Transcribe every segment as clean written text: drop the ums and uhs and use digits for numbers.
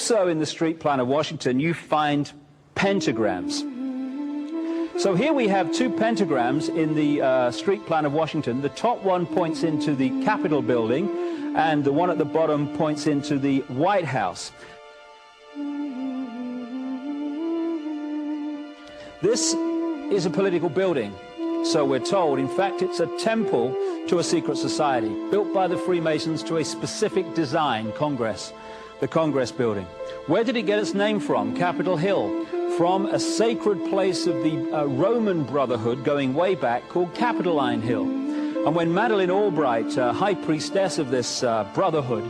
Also in the street plan of Washington, you find pentagrams. So here we have two pentagrams in the street plan of Washington. The top one points into the Capitol building, and the one at the bottom points into the White House. This is a political building, so we're told. In fact, it's a temple to a secret society, built by the Freemasons to a specific design, Congress, the Congress building. Where did it get its name from? Capitol Hill, from a sacred place of the Roman Brotherhood going way back called Capitoline Hill. And when Madeleine Albright, high priestess of this brotherhood,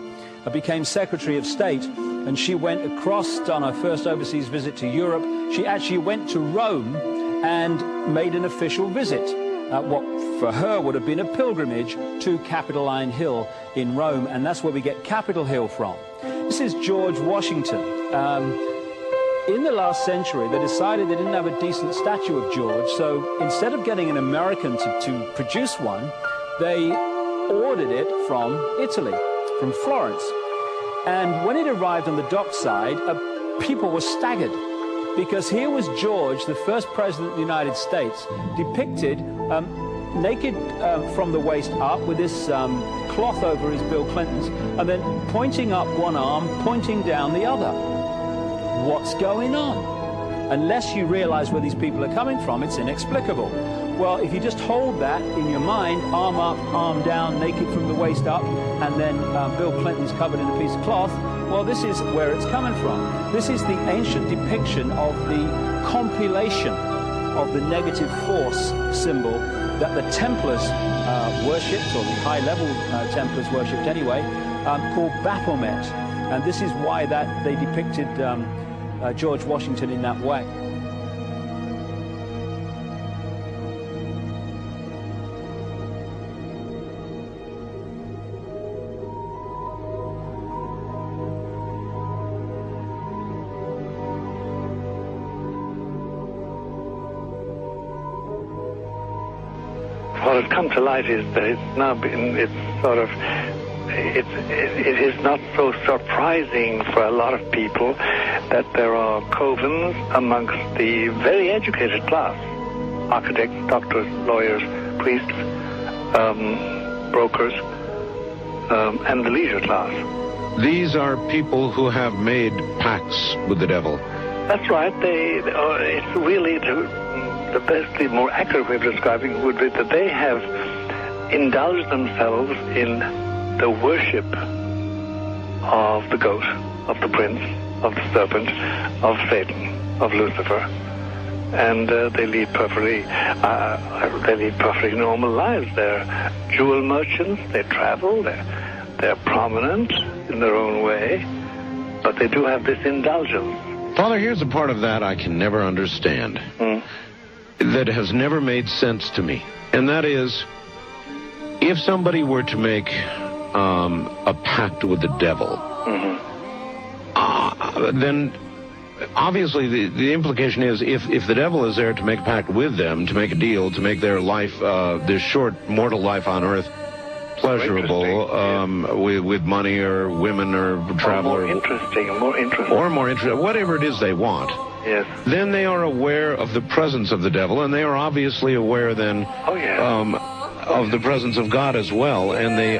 became Secretary of State, and she went across on her first overseas visit to Europe, she actually went to Rome and made an official visit, what for her would have been a pilgrimage to Capitoline Hill in Rome, and that's where we get Capitol Hill from. This is George Washington. In the last century, they decided they didn't have a decent statue of George, so instead of getting an American to produce one, they ordered it from Italy, from Florence. And when it arrived on the dockside, people were staggered, because here was George, the first president of the United States, depicted naked from the waist up with this cloth over his Bill Clinton's, and then pointing up one arm, pointing down the other. What's going on? Unless you realize where these people are coming from, it's inexplicable. Well, if you just hold that in your mind, arm up, arm down, naked from the waist up, and then Bill Clinton's covered in a piece of cloth, well, this is where it's coming from. This is the ancient depiction of the compilation of the negative force symbol that the Templars worshipped, or the high-level Templars worshipped anyway, called Baphomet. And this is why that they depicted George Washington in that way. What has come to light is that it's now been, it is not so surprising for a lot of people that there are covens amongst the very educated class, architects, doctors, lawyers, priests, brokers, and the leisure class. These are people who have made pacts with the devil. That's right. It's really the best, the more accurate way of describing it would be that they have indulged themselves in the worship of the goat, of the prince, of the serpent, of Satan, of Lucifer, and they lead perfectly normal lives. They're jewel merchants. They travel. They're prominent in their own way, but they do have this indulgence. Father, here's a part of that I can never understand, that has never made sense to me, and that is, if somebody were to make a pact with the devil, then obviously the implication is if the devil is there to make a pact with them, to make a deal, to make their life, their short mortal life on earth, pleasurable, with money or women or travel, or more interesting, whatever it is they want. Yes. Then they are aware of the presence of the devil, and they are obviously aware then of the presence of God as well, and they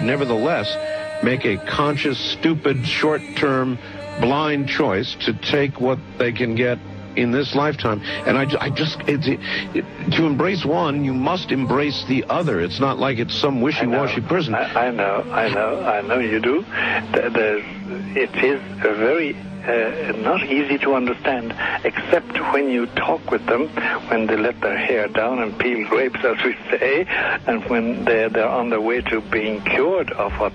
nevertheless make a conscious, stupid, short-term, blind choice to take what they can get in this lifetime. And to embrace one, you must embrace the other. It's not like it's some wishy-washy person. I know you do. It is a very not easy to understand, except when you talk with them, when they let their hair down and peel grapes, as we say, and when they're on their way to being cured of what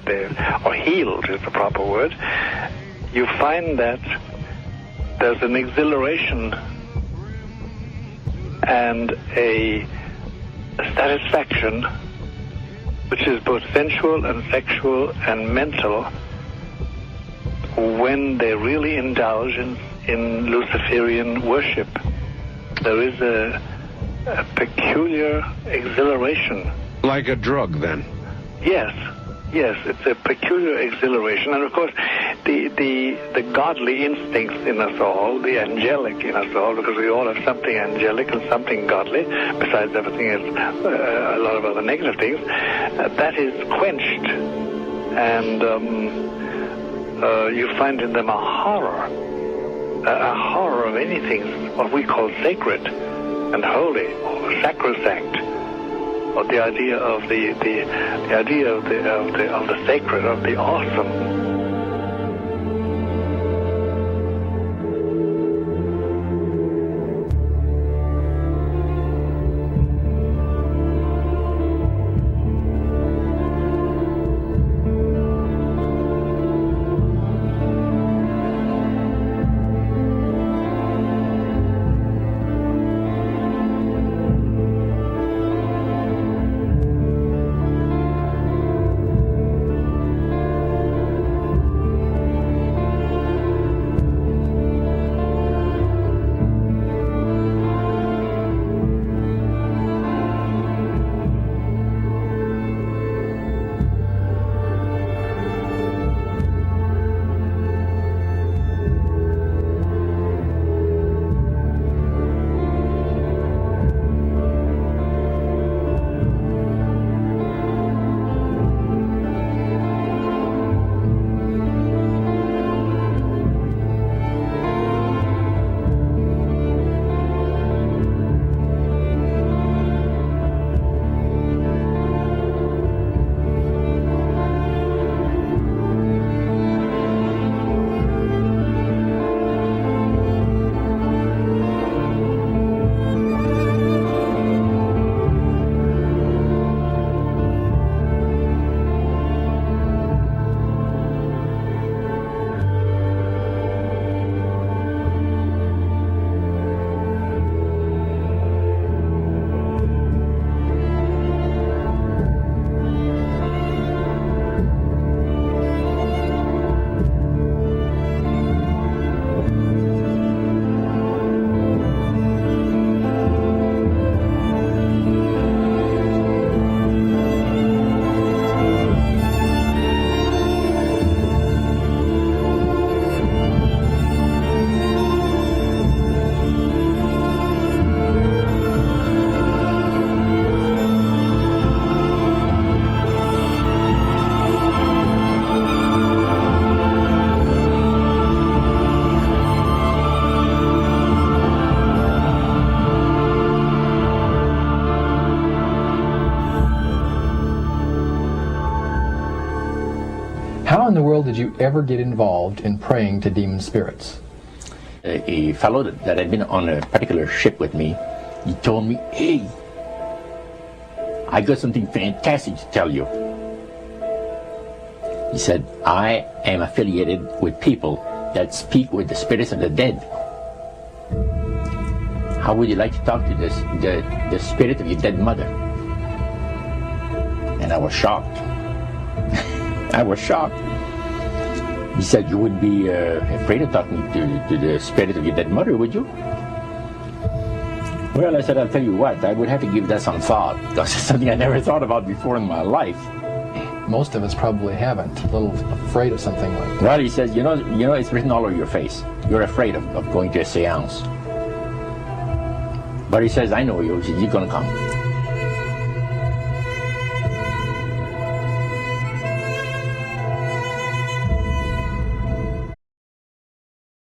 or healed is the proper word. You find that there's an exhilaration and a satisfaction which is both sensual and sexual and mental when they really indulge in Luciferian worship. There is a peculiar exhilaration. Like a drug, then? Yes, it's a peculiar exhilaration. And of course, the godly instincts in us all, the angelic in us all, because we all have something angelic and something godly, besides everything else, a lot of other negative things, that is quenched. And you find in them a horror of anything, what we call sacred and holy, or sacrosanct, or the idea of the idea of the sacred, of the awesome. How in the world did you ever get involved in praying to demon spirits? A fellow that had been on a particular ship with me, he told me, "Hey, I got something fantastic to tell you." He said, "I am affiliated with people that speak with the spirits of the dead. How would you like to talk to the spirit of your dead mother?" And I was shocked. I was shocked. He said, "You wouldn't be afraid of talking to the spirit of your dead mother, would you?" Well, I said, "I'll tell you what, I would have to give that some thought, because it's something I never thought about before in my life." Most of us probably haven't. A little afraid of something like that. Well, he says, you know, it's written all over your face. You're afraid of going to a seance. But he says, "I know you. He says, you're going to come."